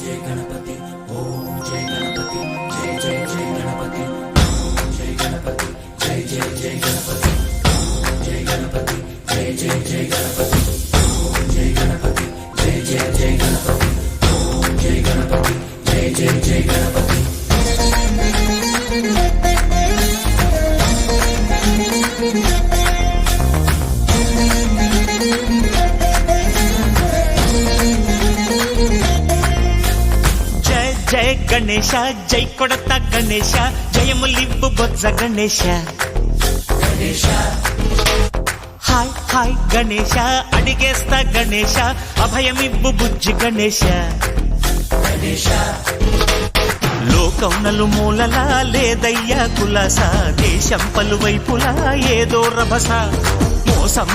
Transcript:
जय गणपति ओम जय गणपति जय जय जय गणपति ओम जय गणपति जय जय जय गणपति ओम जय गणपति जय जय जय गणपति ओम जय गणपति जय जय जय गणपति ओम जय गणपति जय जय जय गणपति जय गणेश जय कोडता गणेश जयमुलिब्बु बोज्ज गणेश गणेश हाय हाय गणेश अडिगेस्ता गणेश अभयमिब्बु बुज्जि गणेश गणेश లోకం నలుమూలలా లేదయ్యా కులాస దేశం పలువైపులా ఏదో రభస మోసం